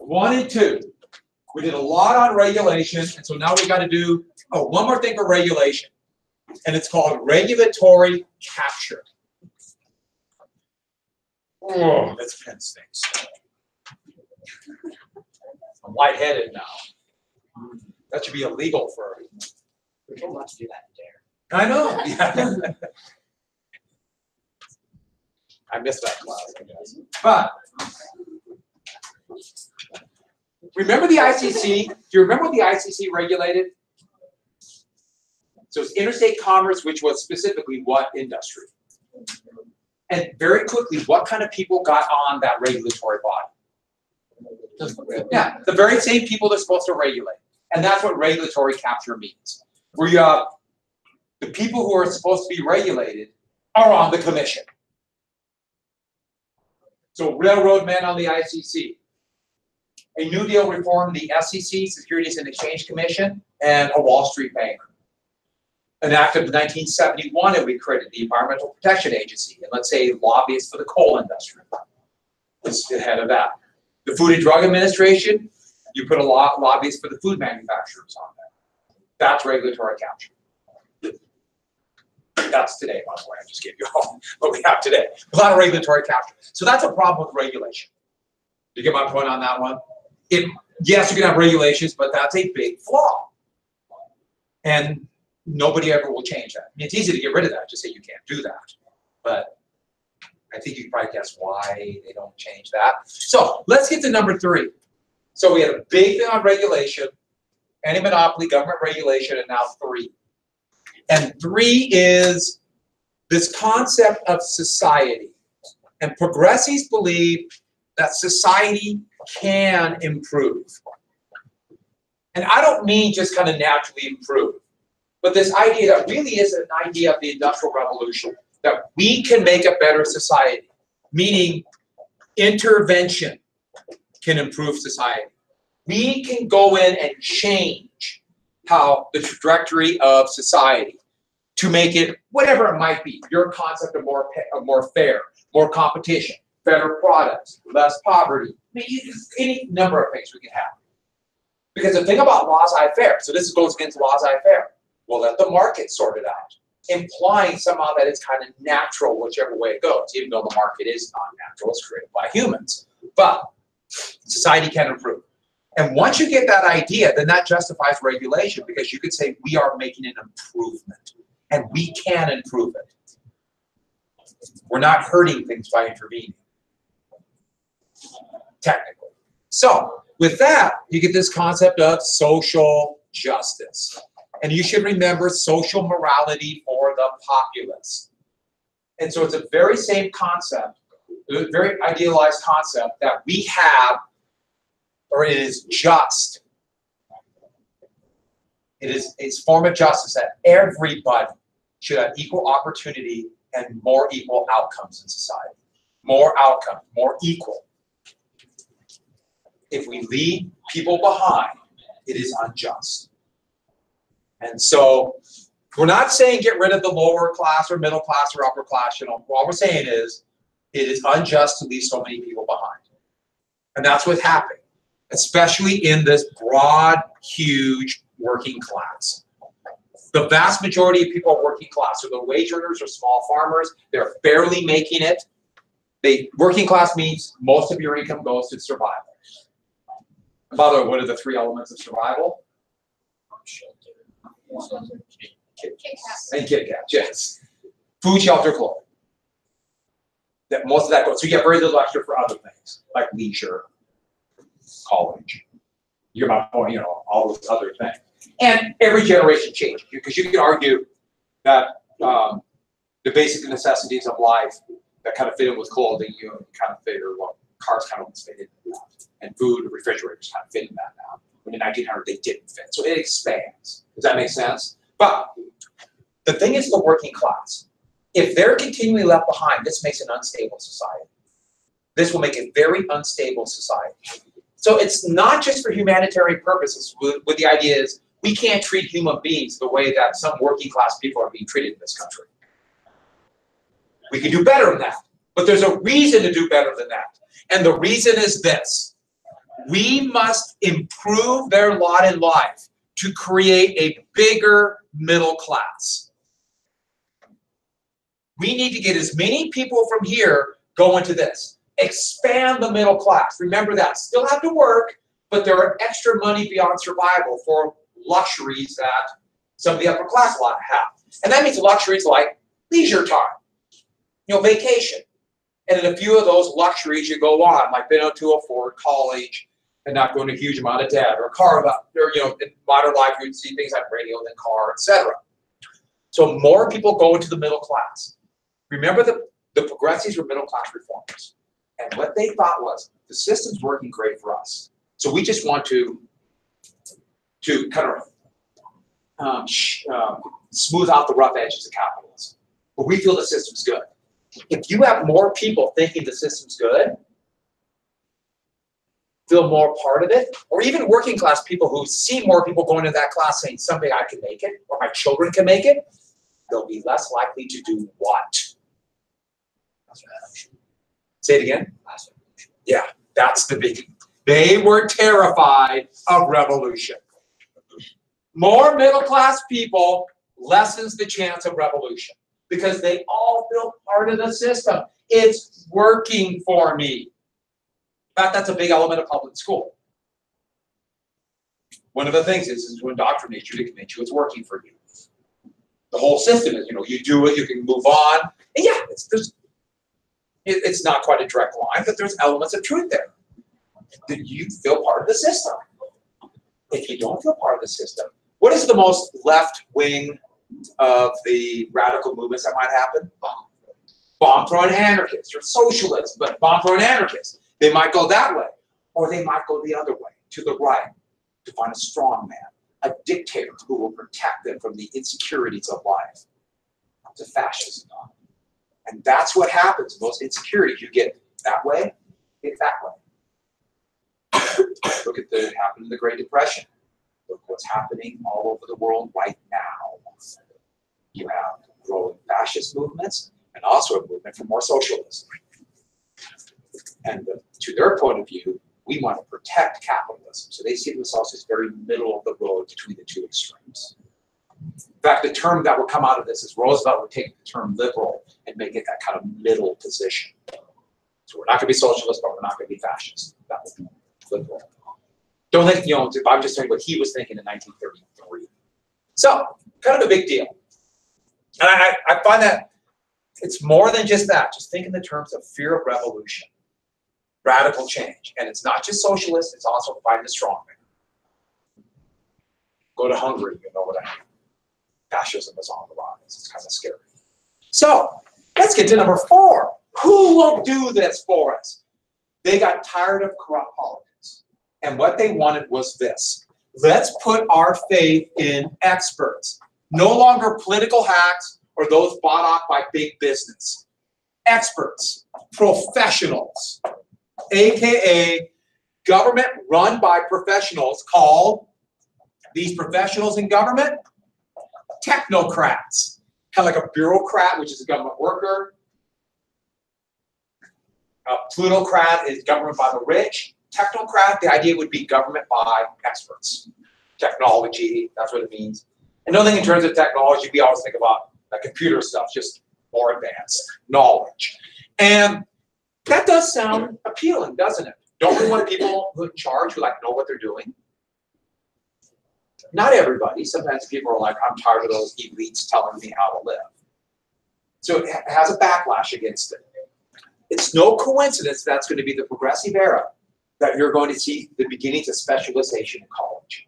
1 and 2. We did a lot on regulation, and so now we got to do one more thing for regulation, and it's called regulatory capture. Oh, this pen stinks. I'm lightheaded now. That should be illegal for. We're told not to do that in dare. I know. Yeah. I missed that class, I guess. But remember the ICC? Do you remember what the ICC regulated? So it's interstate commerce, which was specifically what industry? And very quickly, what kind of people got on that regulatory body? Yeah, the very same people they're supposed to regulate. And that's what regulatory capture means. Where you have the people who are supposed to be regulated are on the commission. So railroad men on the ICC. A New Deal reformed the SEC, Securities and Exchange Commission, and a Wall Street banker. An act of 1971, and we created the Environmental Protection Agency, and let's say lobbyists for the coal industry was the head of that. The Food and Drug Administration, you put a lobbyist for the food manufacturers on that. That's regulatory capture. That's today, by the way. I just gave you all what we have today. A lot of regulatory capture. So that's a problem with regulation. You get my point on that one? Yes, you can have regulations, but that's a big flaw. And nobody ever will change that. I mean, it's easy to get rid of that, just say you can't do that. But I think you can probably guess why they don't change that. So let's get to number 3. So we had a big thing on regulation, anti-monopoly, government regulation, and now 3. And 3 is this concept of society. And progressives believe that society can improve. And I don't mean just kind of naturally improve, but this idea that really is an idea of the Industrial Revolution, that we can make a better society, meaning intervention can improve society. We can go in and change how the trajectory of society to make it whatever it might be. Your concept of more fair, more competition, better products, less poverty, any number of things we can have. Because the thing about laissez-faire, so this goes against laissez-faire, we'll let the market sort it out, implying somehow that it's kind of natural whichever way it goes, even though the market is not natural, it's created by humans. But society can improve. And once you get that idea, then that justifies regulation, because you could say we are making an improvement, and we can improve it. We're not hurting things by intervening, technically. So with that, you get this concept of social justice. And you should remember social morality for the populace. And so it's a very same concept, a very idealized concept that we have, or it is just. It is a form of justice that everybody should have equal opportunity and more equal outcomes in society. More outcomes, more equal. If we leave people behind, it is unjust. And so we're not saying get rid of the lower class or middle class or upper class. You know, what we're saying is it is unjust to leave so many people behind. And that's what's happening, especially in this broad, huge working class. The vast majority of people are working class. So the wage earners or small farmers, they're barely making it. Working class means most of your income goes to survival. And by the way, what are the 3 elements of survival? And Kit Kats, yes. Food, shelter, clothing. That most of that goes. So you get very little extra for other things, like leisure, college. You get my point, you know, all those other things. And every generation changes, because you can argue that the basic necessities of life that kind of fit in with clothing, you know, kind of fit, or well, cars kind of fit in that. And food, refrigerators kind of fit in that now. When in 1900, they didn't fit. So it expands. Does that make sense? But the thing is the working class. If they're continually left behind, this makes an unstable society. This will make a very unstable society. So it's not just for humanitarian purposes, but the idea is we can't treat human beings the way that some working class people are being treated in this country. We can do better than that. But there's a reason to do better than that. And the reason is this. We must improve their lot in life to create a bigger middle class. We need to get as many people from here going to this. Expand the middle class. Remember that. Still have to work, but there are extra money beyond survival for luxuries that some of the upper class have. And that means luxuries like leisure time, vacation. And in a few of those luxuries you go on, like being able to afford college and not going to a huge amount of debt, or car, or in modern life you would see things like radio and car, etc. So more people go into the middle class. Remember the progressives were middle class reformers. And what they thought was, the system's working great for us. So we just want to kind of smooth out the rough edges of capitalism. But we feel the system's good. If you have more people thinking the system's good, feel more part of it, or even working class people who see more people going into that class saying, someday I can make it, or my children can make it, they'll be less likely to do what? Say it again? Yeah, that's the big. They were terrified of revolution. More middle class people lessens the chance of revolution because they all feel part of the system. It's working for me. In fact, that's a big element of public school. One of the things is to indoctrinate you to convince you it's working for you. The whole system is, you do it, you can move on. And yeah, it's not quite a direct line, but there's elements of truth there. That you feel part of the system. If you don't feel part of the system, what is the most left wing of the radical movements that might happen? Bomb-throwing anarchists, or socialists, but bomb-throwing anarchists. They might go that way, or they might go the other way, to the right, to find a strong man, a dictator who will protect them from the insecurities of life. To fascism. And that's what happens. Most insecurities, you get that way, get that way. Look at what happened in the Great Depression. Look what's happening all over the world right now. You have growing fascist movements and also a movement for more socialism. And to their point of view, we want to protect capitalism. So they see themselves as very middle of the road between the two extremes. In fact, the term that would come out of this is Roosevelt would take the term liberal and make it that kind of middle position. So we're not going to be socialist, but we're not going to be fascist. That would be liberal. Don't think, I'm just saying what he was thinking in 1933. So, kind of a big deal. And I find that it's more than just that. Just think in the terms of fear of revolution, radical change. And it's not just socialist, it's also fighting the strong man. Go to Hungary, you know what I mean. Fascism is on the rise. It's kind of scary. So, let's get to number 4. Who will do this for us? They got tired of corrupt politics. And what they wanted was this. Let's put our faith in experts. No longer political hacks or those bought off by big business. Experts, professionals, AKA government run by professionals called, these professionals in government, technocrats. Kind of like a bureaucrat, which is a government worker. A plutocrat is government by the rich. Technocrat, the idea would be government by experts. Technology, that's what it means. And another thing in terms of technology, we always think about the computer stuff, just more advanced knowledge. And that does sound appealing, doesn't it? Don't we want people who are in charge who know what they're doing? Not everybody. Sometimes people are like, I'm tired of those elites telling me how to live. So it has a backlash against it. It's no coincidence that's going to be the progressive era that you're going to see the beginnings of specialization in college.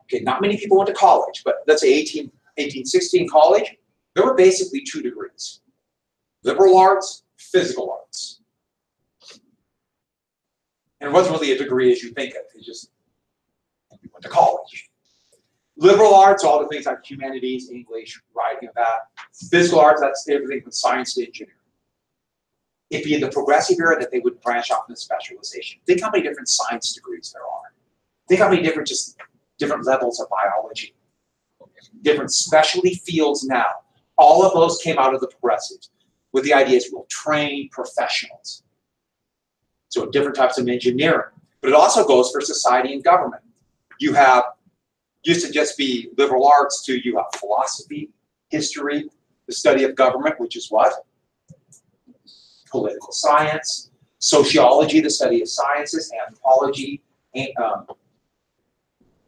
Okay, not many people went to college, but let's say 1816 college, there were basically 2 degrees. Liberal arts, physical arts. And it wasn't really a degree as you think it. It's just, you went to college. Liberal arts, all the things like humanities, English, writing, that. Physical arts, that's everything from science to engineering. It'd be in the progressive era that they would branch off into specialization. Think how many different science degrees there are. Think how many different levels of biology. Different specialty fields now. All of those came out of the progressives with the idea is we'll train professionals. So different types of engineering. But it also goes for society and government. You have, used to just be liberal arts, to you have philosophy, history, the study of government, which is what? Political science, sociology, the study of sciences, anthropology,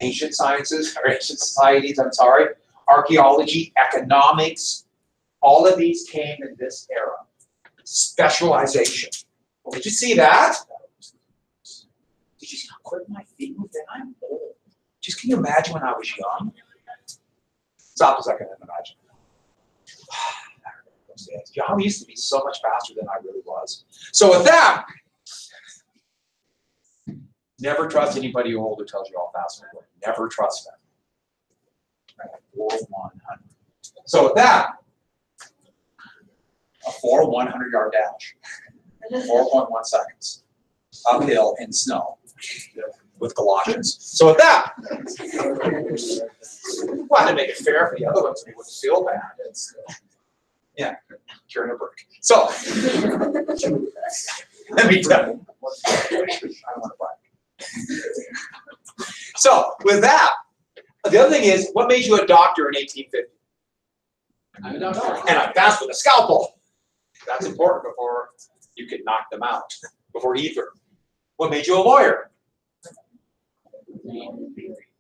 ancient sciences, or ancient societies, I'm sorry, archaeology, economics, all of these came in this era. Specialization. Did you see that? Did you see how quick my feet moved? I'm old. Just can you imagine when I was young? Stop a second and imagine. Young used to be so much faster than I really was. So with that, never trust anybody who older tells you how fast they're going. Never trust them. Right? 4-100. So with that, a 4 100-yard dash, 4.1 seconds, uphill in snow with Galoshians. So with that, well, to make it fair for the other ones, we wouldn't feel bad. It's, yeah, carrying a brick. So let me tell you, I want to buy. So with that, the other thing is, what made you a doctor in 1850? I don't know. And I passed with a scalpel. That's important before you could knock them out, before either. What made you a lawyer?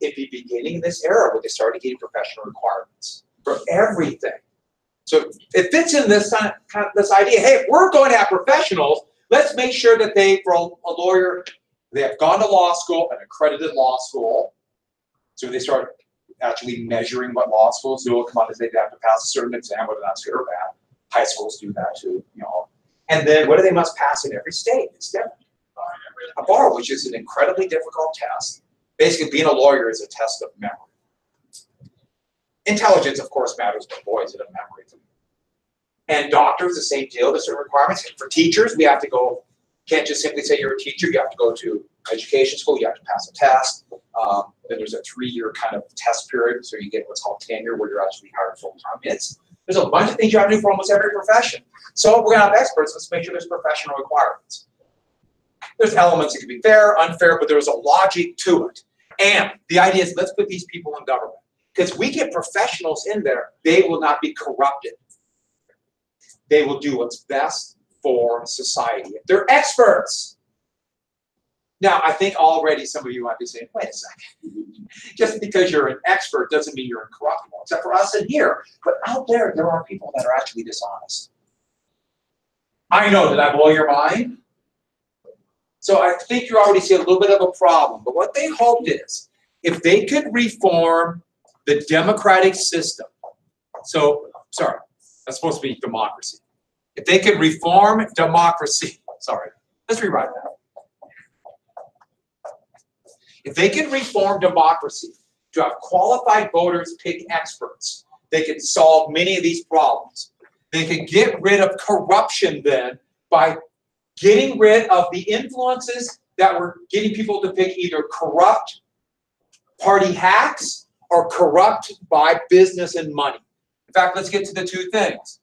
It'd be beginning this era where they started getting professional requirements for everything. So it fits in this this idea, hey, if we're going to have professionals, let's make sure that they, for a lawyer, they have gone to law school, an accredited law school. So they start actually measuring what law schools do. Come on, they have to pass a certain exam, whether that's good or bad. High schools do that too, you know. And then what do they must pass in every state? It's different. A bar, which is an incredibly difficult test. Basically, being a lawyer is a test of memory. Intelligence, of course, matters, but boy, is it a memory. And doctors, the same deal. There's certain requirements. For teachers, we have to go. Can't just simply say you're a teacher. You have to go to education school. You have to pass a test. Then there's a 3-year kind of test period, so you get what's called tenure, where you're actually hired full time. There's a bunch of things you have to do for almost every profession. So if we're gonna have experts, let's make sure there's professional requirements. There's elements that can be fair, unfair, but there's a logic to it. And the idea is, let's put these people in government. Because we get professionals in there, they will not be corrupted. They will do what's best for society. They're experts. Now, I think already some of you might be saying, wait a second. Just because you're an expert doesn't mean you're incorruptible, except for us in here. But out there are people that are actually dishonest. I know, did I blow your mind? So I think you already see a little bit of a problem. But what they hoped is, if they could reform the democratic system, so, sorry, that's supposed to be democracy. If they could reform democracy, sorry, let's rewrite that. If they can reform democracy to have qualified voters pick experts, they can solve many of these problems. They can get rid of corruption then by getting rid of the influences that were getting people to pick either corrupt party hacks or corrupt by business and money. In fact, let's get to the two things.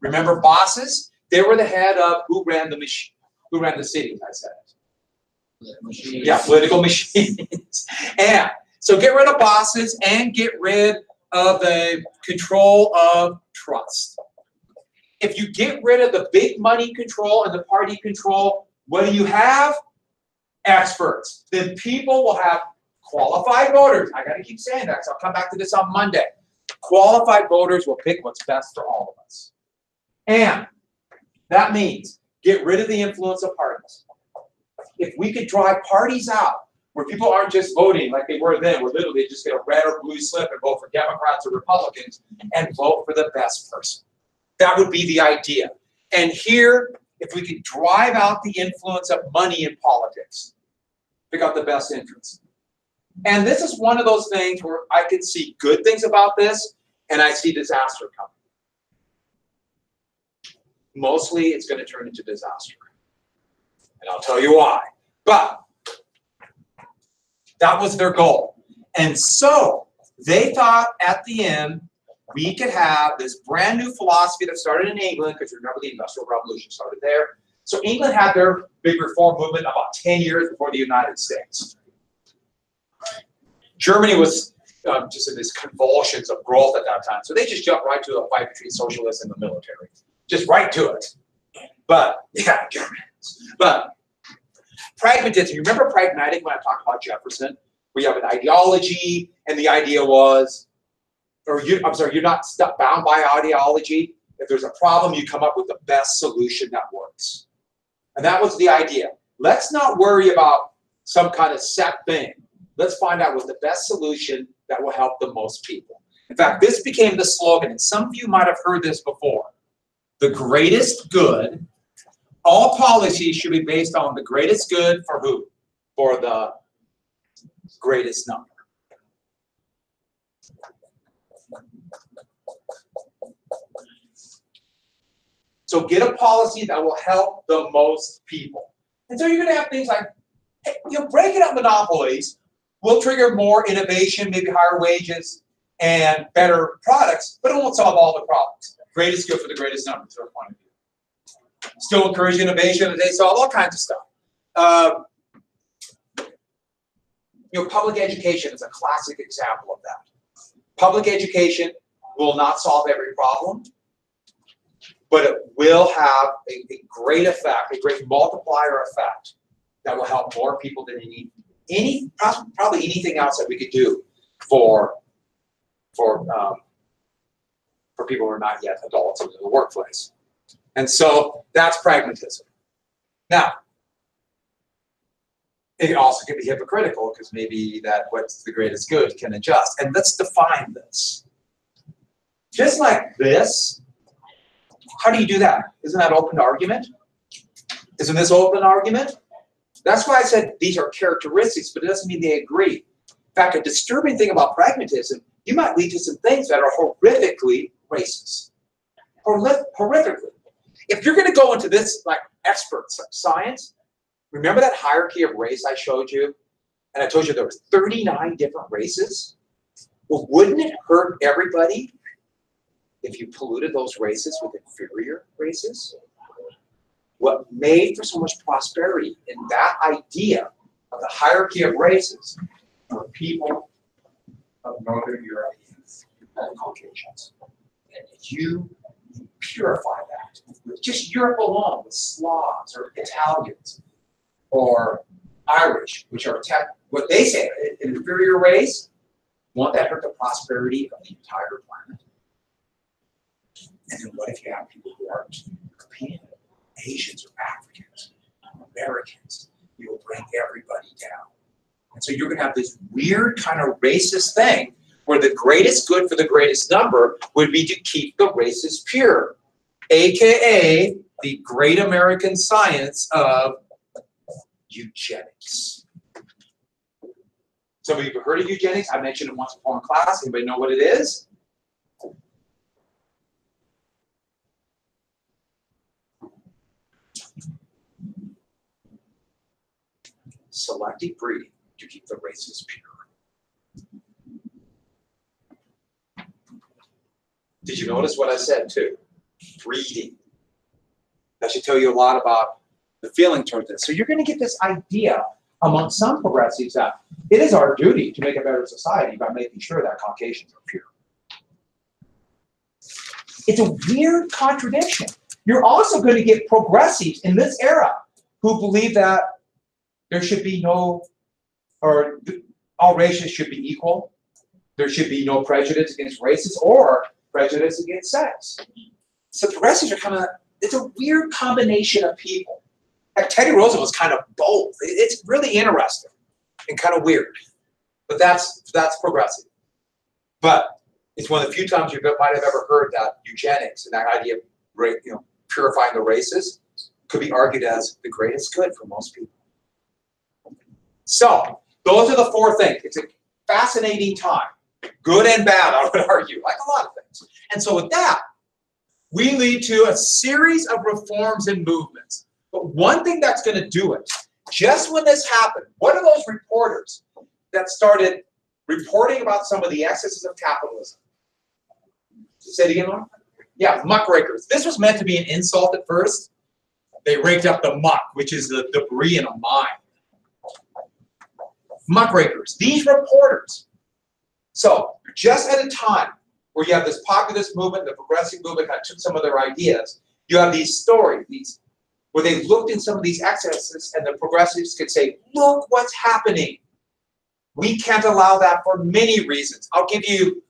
Remember bosses? They were the head of who ran the machine, who ran the cities, I said. Machines. Yeah, political machines. And so get rid of bosses and get rid of the control of trust. If you get rid of the big money control and the party control, what do you have? Experts. Then people will have qualified voters. I got to keep saying that because I'll come back to this on Monday. Qualified voters will pick what's best for all of us. And that means get rid of the influence of parties. If we could drive parties out where people aren't just voting like they were then, where literally they just get a red or blue slip and vote for Democrats or Republicans and vote for the best person. That would be the idea. And here, if we could drive out the influence of money in politics, pick out the best interests. And this is one of those things where I can see good things about this and I see disaster coming. Mostly it's going to turn into disaster. And I'll tell you why. But that was their goal. And so they thought at the end we could have this brand new philosophy that started in England, because remember the Industrial Revolution started there, So England had their big reform movement about 10 years before the United States. Germany was just in these convulsions of growth at that time. So they just jumped right to a fight between socialists and the military. Just right to it. But, yeah, Germans. But pragmatism, you remember pragmatic when I talked about Jefferson? We have an ideology, and the idea was, you're not bound by ideology. If there's a problem, you come up with the best solution that works. And that was the idea. Let's not worry about some kind of set thing. Let's find out what's the best solution that will help the most people. In fact, this became the slogan, and some of you might have heard this before. The greatest good. All policies should be based on the greatest good for who? For the greatest number. So get a policy that will help the most people. And so you're going to have things like, hey, breaking up monopolies will trigger more innovation, maybe higher wages and better products, but it won't solve all the problems. Greatest good for the greatest number, from our point of view. Still encourage innovation, and they solve all kinds of stuff. Public education is a classic example of that. Public education will not solve every problem, but it will have a great effect, a great multiplier effect that will help more people than probably anything else that we could do for people who are not yet adults in the workplace. And so that's pragmatism. Now, it also can be hypocritical because maybe that what's the greatest good can adjust. And let's define this. Just like this, how do you do that? Isn't that open to argument? Isn't this open argument? That's why I said these are characteristics, but it doesn't mean they agree. In fact, a disturbing thing about pragmatism, you might lead to some things that are horrifically racist. Horrifically. If you're going to go into this like expert science, remember that hierarchy of race I showed you? And I told you there was 39 different races? Well, wouldn't it hurt everybody if you polluted those races with inferior races? What made for so much prosperity in that idea of the hierarchy of races were people of Northern Europeans and Caucasians. And you purify that with just Europe alone, with Slavs or Italians or Irish, which are what they say, an inferior race, won't that hurt the prosperity of the entire planet? And then what if you have people who aren't European, Asians or Africans, Americans? You will bring everybody down. And so you're going to have this weird kind of racist thing where the greatest good for the greatest number would be to keep the races pure, aka the great American science of eugenics. Some of you have heard of eugenics. I mentioned it once before in class. Anybody know what it is? Selective breeding to keep the races pure. Did you notice what I said too? Breeding. That should tell you a lot about the feeling towards this. So you're going to get this idea among some progressives that it is our duty to make a better society by making sure that Caucasians are pure. It's a weird contradiction. You're also going to get progressives in this era who believe that there should be no, or all races should be equal. There should be no prejudice against races or prejudice against sex. So progressives are kind of, it's a weird combination of people. Like Teddy Roosevelt was kind of both. It's really interesting and kind of weird. But that's progressive. But it's one of the few times you might have ever heard that eugenics and that idea of purifying the races could be argued as the greatest good for most people. So those are the four things. It's a fascinating time. Good and bad, I would argue, like a lot of things. And so with that, we lead to a series of reforms and movements. But one thing that's going to do it, just when this happened, what are those reporters that started reporting about some of the excesses of capitalism? Say it again, Lauren? Yeah, muckrakers. This was meant to be an insult at first. They raked up the muck, which is the debris in a mine. Muckrakers, these reporters. So just at a time where you have this populist movement, the progressive movement kind of took some of their ideas, you have these stories, where they looked in some of these excesses and the progressives could say, look what's happening. We can't allow that for many reasons. I'll give you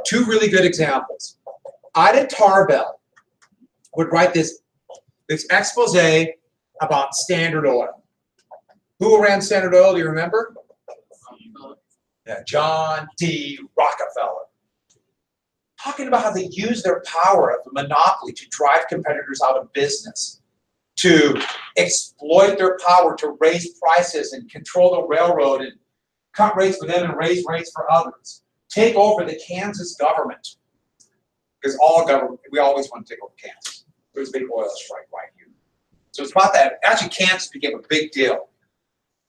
two really good examples. Ida Tarbell would write this expose about Standard Oil. Who ran Standard Oil, do you remember? Yeah, John D. Rockefeller. Talking about how they use their power of the monopoly to drive competitors out of business, to exploit their power to raise prices and control the railroad and cut rates for them and raise rates for others. Take over the Kansas government. Because all government, we always want to take over Kansas. There's a big oil strike right here. So it's about that. Actually, Kansas became a big deal.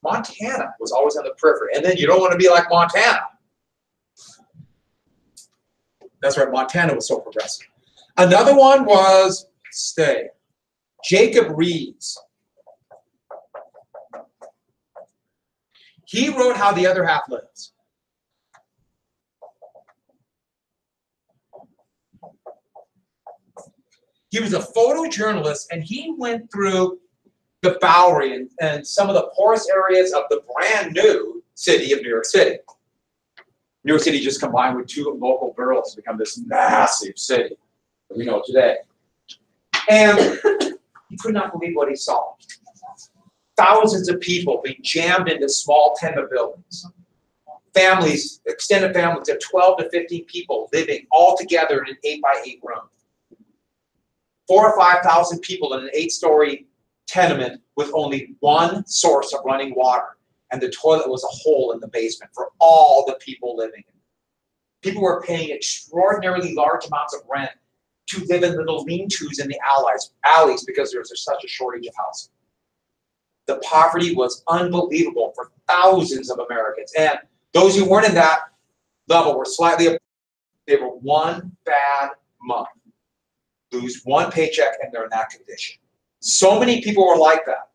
Montana was always on the periphery. And then you don't want to be like Montana. That's right, Montana was so progressive. Another one was, Jacob Reeves. He wrote How the Other Half Lives. He was a photojournalist, and he went through the Bowery and some of the poorest areas of the brand new city of New York City. New York City just combined with two local boroughs to become this massive city that we know today. And he could not believe what he saw. Thousands of people being jammed into small tenement buildings. Families, extended families of 12 to 15 people living all together in an 8x8 room. 4,000 or 5,000 people in an 8-story tenement with only one source of running water. And the toilet was a hole in the basement for all the people living in it. People were paying extraordinarily large amounts of rent to live in little lean-tos in the alleys because there was such a shortage of housing. The poverty was unbelievable for thousands of Americans. And those who weren't in that level were slightly above. They were one bad month. Lose one paycheck and they're in that condition. So many people were like that.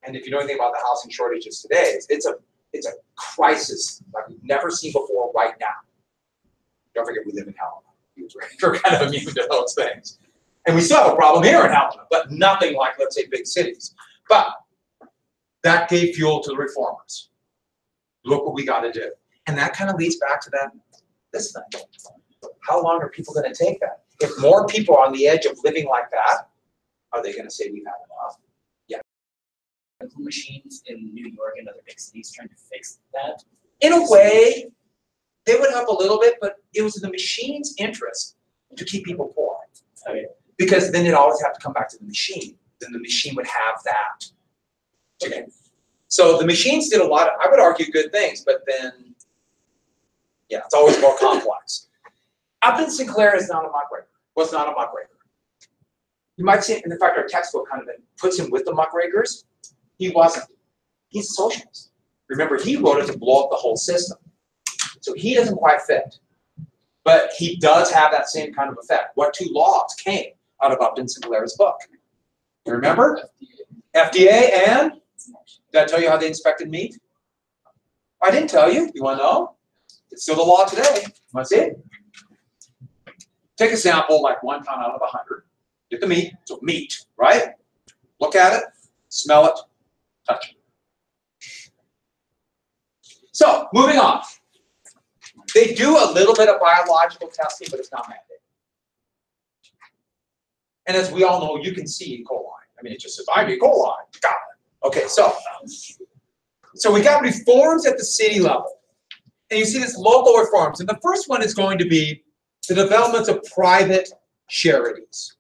And if you know anything about the housing shortages today, it's a crisis like we've never seen before right now. Don't forget we live in Helena. We're kind of immune to those things. And we still have a problem here in Helena, but nothing like, let's say, big cities. But that gave fuel to the reformers. Look what we got to do. And that kind of leads back to this thing. How long are people going to take that? If more people are on the edge of living like that, are they going to say we've had enough? Yeah. Machines in New York and other big cities trying to fix that? In a way, they would help a little bit, but it was in the machine's interest to keep people poor. Okay. Because then it'd always have to come back to the machine. Then the machine would have that. Okay. So the machines did a lot of, I would argue, good things, but then, yeah, it's always more complex. Upton Sinclair is not a muckraker, was not a muckraker. You might see, in fact, our textbook kind of puts him with the muckrakers. He wasn't. He's a socialist. Remember, he wrote it to blow up the whole system. So he doesn't quite fit. But he does have that same kind of effect. What two laws came out of Upton Sinclair's book? You remember? FDA and? Did I tell you how they inspected meat? I didn't tell you. You want to know? It's still the law today. Want to see it? Take a sample, like 1 pound out of 100. Get the meat. So meat, right? Look at it, smell it, touch it. So, moving on. They do a little bit of biological testing, but it's not mandated. And as we all know, you can see E. coli. I mean, it just says, I'm E. coli. Got it. Okay, so we got reforms at the city level. And you see this local reforms. And the first one is going to be the development of private charities.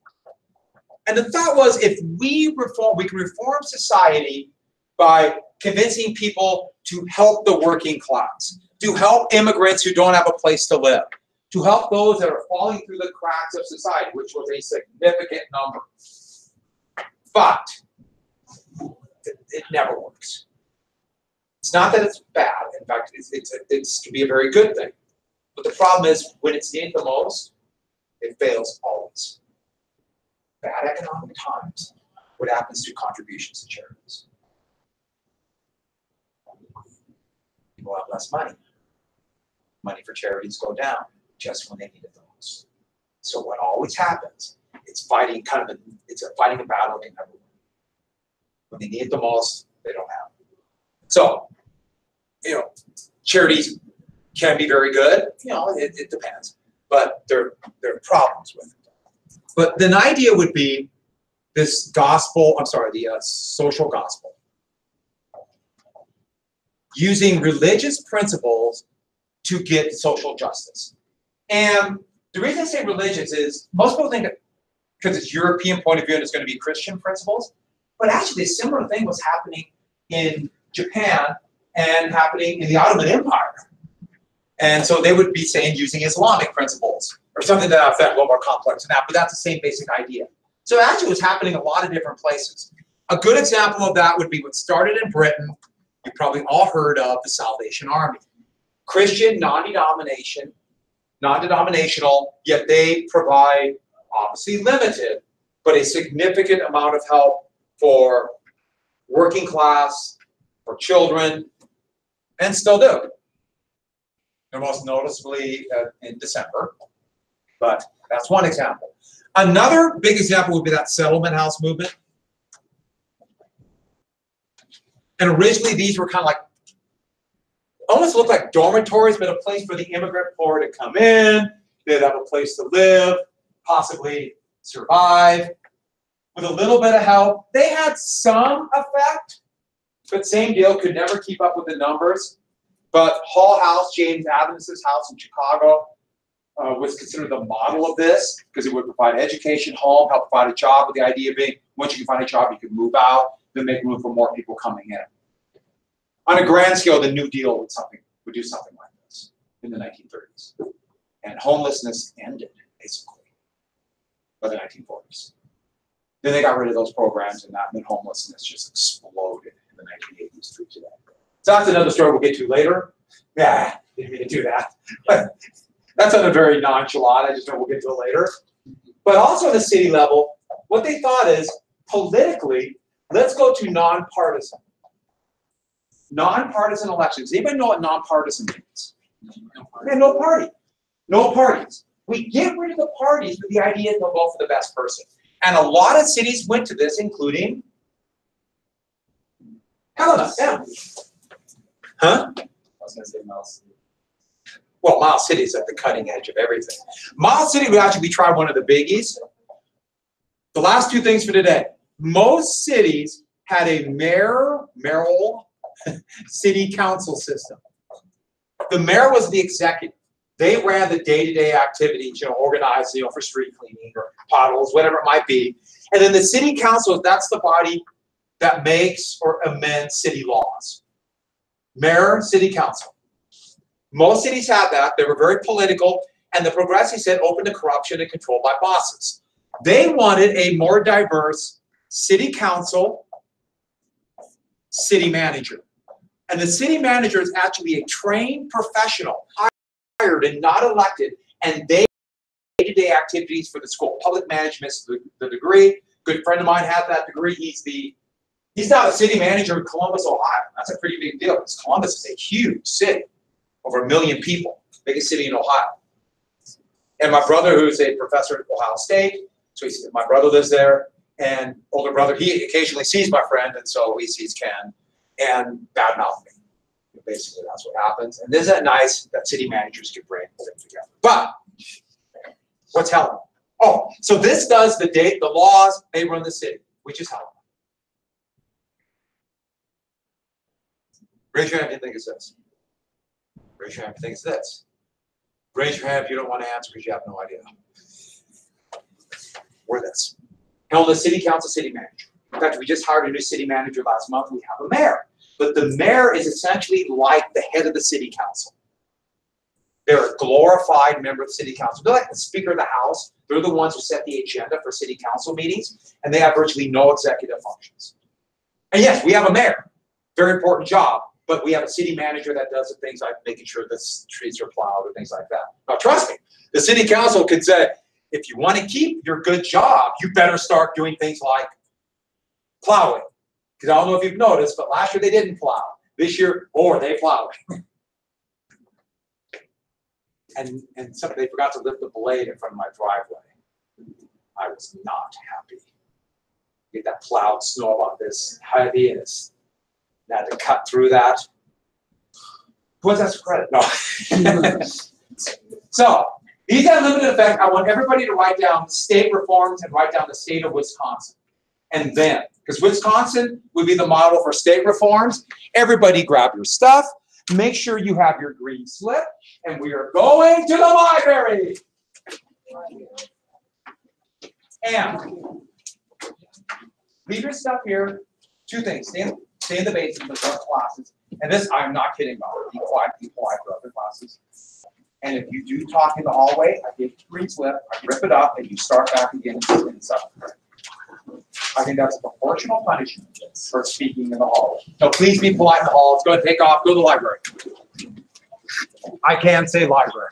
And the thought was, if we reform, we can reform society by convincing people to help the working class, to help immigrants who don't have a place to live, to help those that are falling through the cracks of society, which was a significant number. But it never works. It's not that it's bad. In fact, it can be a very good thing. But the problem is, when it's needed the most, it fails always. Bad economic times what happens to contributions to charities? People have less money. Money for charities go down just when they need it the most. So what always happens, it's fighting fighting a battle in everyone. When they need it the most, they don't have it. So, charities can be very good. It depends, but there are problems with it. But then the idea would be this gospel. I'm sorry, the social gospel, using religious principles to get social justice. And the reason I say religious is most people think that because it's European point of view and it's going to be Christian principles, but actually a similar thing was happening in Japan and happening in the Ottoman Empire. And so they would be saying using Islamic principles or something to that effect, a little more complex than that, but that's the same basic idea. So actually it was happening in a lot of different places. A good example of that would be what started in Britain. You probably all heard of the Salvation Army. Christian, non-denominational, yet they provide, obviously limited, but a significant amount of help for working class, for children, and still do. And most noticeably in December, but that's one example. Another big example would be that settlement house movement. And originally these were kind of like, almost looked like dormitories, but a place for the immigrant poor to come in. They'd have a place to live, possibly survive. With a little bit of help, they had some effect, but same deal, could never keep up with the numbers. But Hull House, James Adams's house in Chicago, was considered the model of this because it would provide education, home, help provide a job, with the idea being once you can find a job, you can move out, then make room for more people coming in. On a grand scale, the New Deal would do something like this in the 1930s. And homelessness ended, basically, by the 1940s. Then they got rid of those programs, and that meant homelessness just exploded in the 1980s through today. So that's another story we'll get to later. Yeah, didn't mean to do that. But that's on a very nonchalant. I just know we'll get to it later. But also at the city level, what they thought is, politically, let's go to nonpartisan. Nonpartisan elections. Anybody know what nonpartisan means? Yeah, no party. No parties. We get rid of the parties with the idea they'll vote for the best person. And a lot of cities went to this, including Helena. Yeah. Huh? I was going to say Miles City. Well, Miles City is at the cutting edge of everything. Miles City would actually be tried one of the biggies. The last two things for today. Most cities had a mayoral city council system. The mayor was the executive. They ran the day-to-day activities, organized, for street cleaning or potholes, whatever it might be. And then the city council, that's the body that makes or amends city laws. Mayor, city council. Most cities had that. They were very political, and the progressives said open to corruption and controlled by bosses. They wanted a more diverse city council, city manager. And the city manager is actually a trained professional, hired and not elected, and they day-to-day activities for the school. Public management is the degree. Good friend of mine had that degree. He's now the city manager in Columbus, Ohio. That's a pretty big deal because Columbus is a huge city, over 1 million people, biggest city in Ohio. And my brother, who's a professor at Ohio State, so my brother lives there, and older brother, he occasionally sees my friend, and so he sees Ken, and badmouth me. Basically, that's what happens. And isn't it nice that city managers can bring them together? But what's Helena? Oh, so this does the laws, they run the city, which is Helena. Raise your hand if you think it's this. Raise your hand if you think it's this. Raise your hand if you don't want to answer because you have no idea. We're this. Helena City Council, city manager. In fact, we just hired a new city manager last month. We have a mayor. But the mayor is essentially like the head of the city council. They're a glorified member of the city council. They're like the Speaker of the House. They're the ones who set the agenda for city council meetings, and they have virtually no executive functions. And yes, we have a mayor. Very important job. But we have a city manager that does the things like making sure the streets are plowed or things like that. Now, trust me, the city council could say, if you want to keep your good job, you better start doing things like Plowing. Because I don't know if you've noticed, but last year they didn't plow. This year, they plowed. and they forgot to lift the blade in front of my driveway. I was not happy. Get that plowed snow about this heavy, and I had to cut through that. What's that for credit? No. So, these have limited effect. I want everybody to write down state reforms and write down the state of Wisconsin. And then, because Wisconsin would be the model for state reforms, everybody grab your stuff, make sure you have your green slip, and we are going to the library. And leave your stuff here. Two things. Stay in the basement for classes. And this, I'm not kidding about it. Be quiet for other classes. And if you do talk in the hallway, I give you a green slip, I rip it up, and you start back again in stuff. I think that's a proportional punishment for speaking in the hall. So please be polite in the hall. It's going to take off. Go to the library. I can say library.